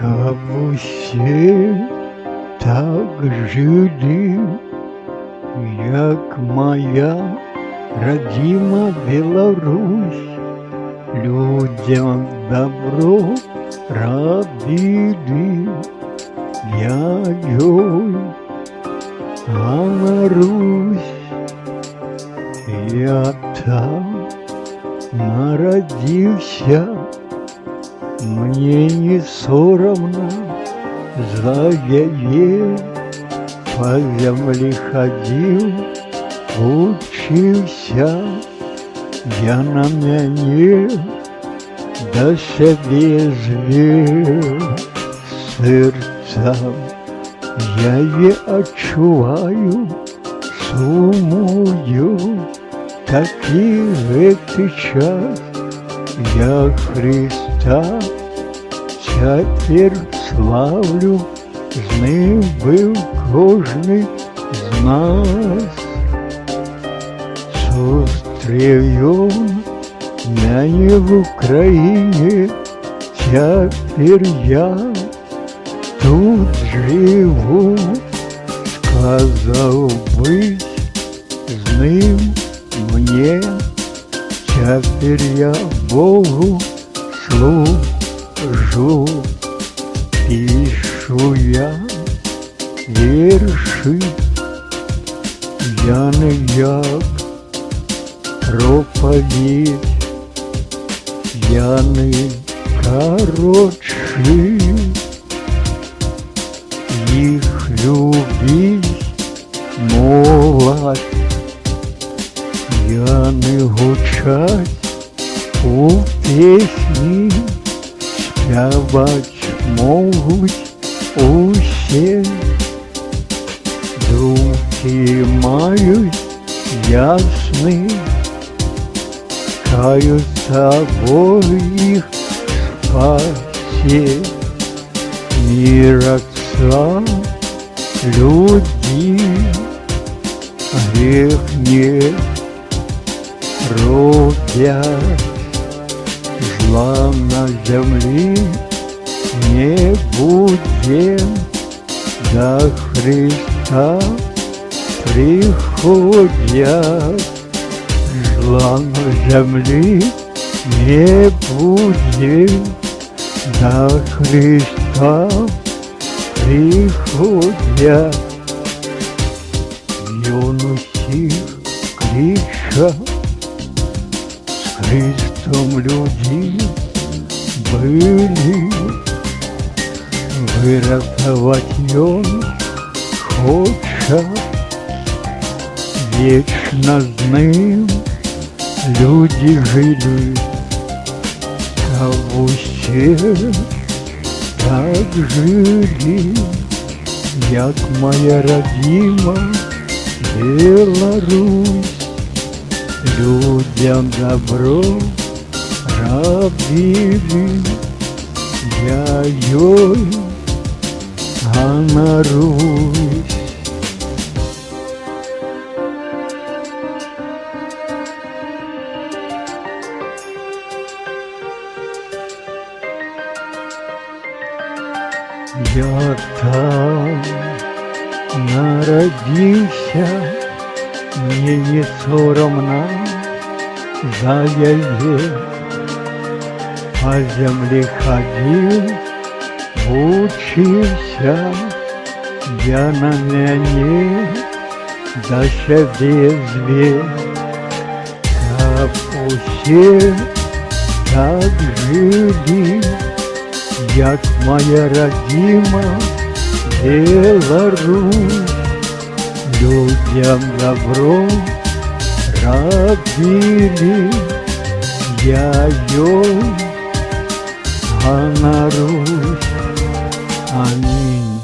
Каб усе так жили, як моя родима Беларусь, людям добро робили, я ёй ганарусь. Я там народился, мне не соромно за яе, по земле ходил, учился, я на мяне до себе звер сердцем, я не отчуваю, сумую, таки в этот час я Христа теперь славлю, з ним был кожний з нас. Зустрів мене в Україні, теперь я тут живу, сказав би з ним мне, теперь я Богу служу. Пишу я вірші, я не як проповідь, я не коротший, їх любить молодь, я не гучать у пісні, співать можуть усі, думки мають ясні, каються Божих спасі, мирятся люди, грех не робят, зла на землі не будем, до Христа приходят, зла на землі не будем, до Христа приходят. Юности крича, с Христом люди были, вырятовать он хочет, вечно с ним люди жили, а все так жили, як моя родима Беларусь, людям добро робили, я ёй ганарусь. Я там народился, мне не соромно за яе, по земле ходил, учился, я на мяне до себе зверь, как усе так жили, як моя родима Беларусь, людям добро робили, я ёй ганарусь. Аминь.